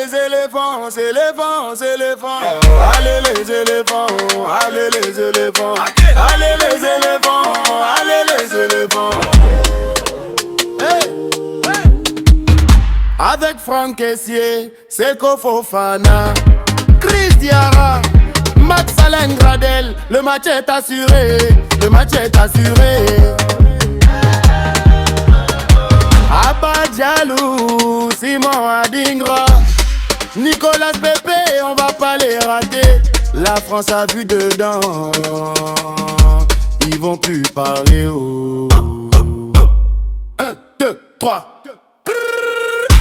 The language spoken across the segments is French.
les éléphants, éléphants, éléphants. Allez les éléphants, allez les éléphants. Allez les éléphants, allez les éléphants. Hey. Avec Franck Kessié, Seko Fofana, Chris Diarra, Max Alain Gradel, le match est assuré, le match est assuré. Abba Diallo, Simon Adingra, Nicolas Pépé, on va pas les rater. La France a vu dedans, ils vont plus parler. Oh. 1, 2, 3.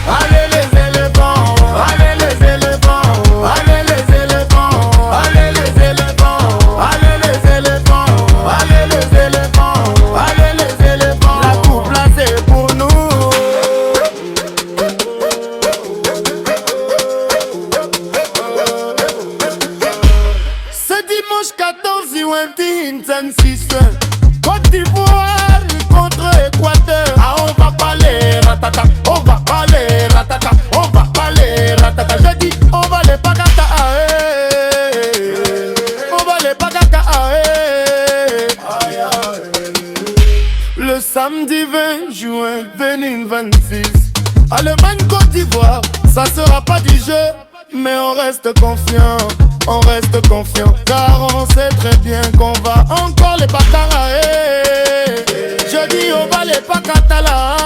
Allez les éléphants, allez les éléphants, allez les éléphants, allez les éléphants, allez les éléphants, allez les éléphants, allez les éléphants. La coupe là c'est pour nous. Ce dimanche 14 juin 2026, Côte d'Ivoire contre Équateur. Ah on va parler ratata, on va parler ratata, on va parler ratata. Je dis on va les pagata, on va les pagata. Le samedi 20 juin 2026, Allemagne Côte d'Ivoire, ça sera pas du jeu, mais on reste confiant. On reste confiant, car on sait très bien qu'on va encore les pacata. Je dis on va les pacata là.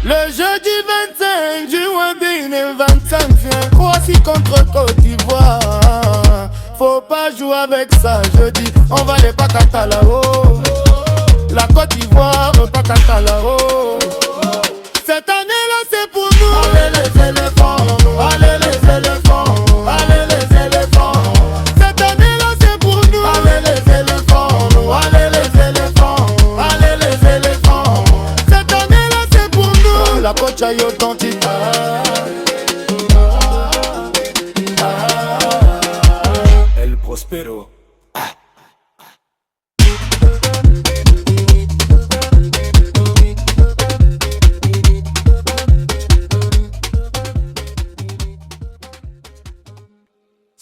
Le jeudi 25 juin 2025 vient Croatie contre Côte d'Ivoire. Faut pas jouer avec ça, je dis on va les pacata là-haut. La Côte d'Ivoire, pacata là-haut. Cette année-là c'est pour nous. Allez les éléphants, allez les éléphants, allez les éléphants. Cette année-là c'est pour nous. Allez les éléphants, allez les éléphants, allez les éléphants. Cette année-là c'est pour nous. La Côte Chaille authentique. El Prospero.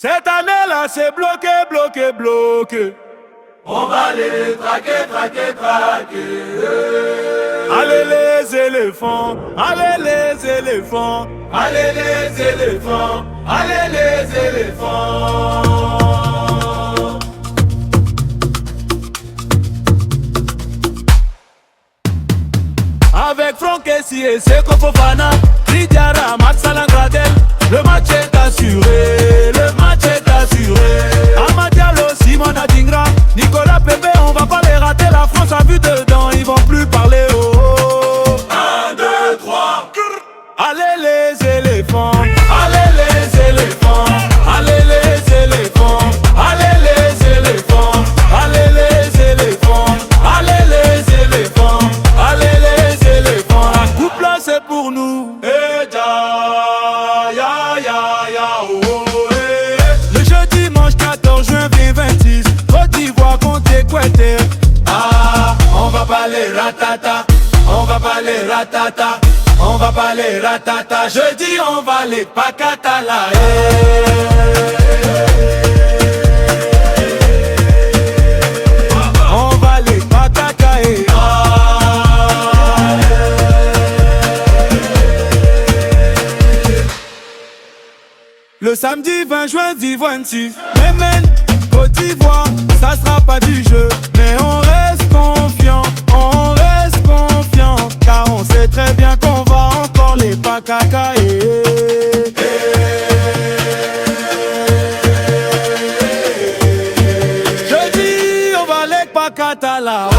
Cette année-là, c'est bloqué, bloqué, bloqué. On va les traquer, traquer, traquer. Allez les éléphants, allez les éléphants, allez les éléphants, allez les éléphants. Avec Franck Kessié, Seko Fofana, Chris Diarra, Max Alain Gradel, le match est assuré, le match est assuré. Abba Diallo, Simon Adingra, Nicolas Pépé, on va pas les rater. La France a vu dedans, ils vont plus parler. Oh. 1, 2, 3. Allez les éléphants, allez les éléphants, allez les éléphants, allez les éléphants, allez les éléphants, allez les éléphants, allez les éléphants. La coupe là c'est pour nous. Et ya, oh, oh, Le jeudi dimanche 14 juin 2026, Côte d'Ivoire contre Équateur. Ah, on va pas les ratata, on va pas les ratata, on va pas les ratata. Je dis on va les pacata là. On va les pacata. Le samedi 20 juin 2026, Mémène, Côte d'Ivoire, ça sera pas du jeu, mais on reste confiant, car on sait très bien qu'on va encore les pacata. Je dis on va les pacata là.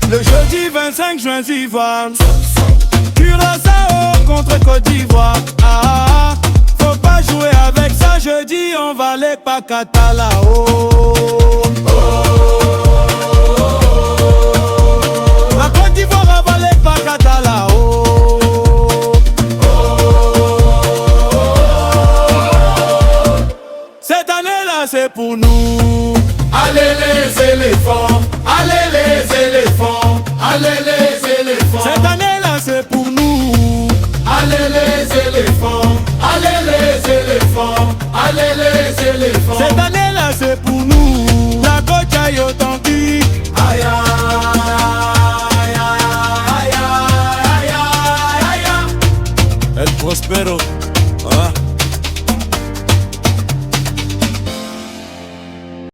Le jeudi 25 juin 2026, Curaçao contre Côte d'Ivoire. Ah, faut pas jouer avec ça, je dis on va les pacata là-haut. La Côte d'Ivoire va les pacata là-haut. Cette année-là c'est pour nous. Allez les éléphants, allez les éléphants, allez les éléphants. Cette année-là c'est pour nous. Allez les éléphants, allez les éléphants, allez les éléphants. Cette année-là c'est pour nous. La côte est authentique. Aïe aïe aïe aïe aïe aïe aïe. El Prospero.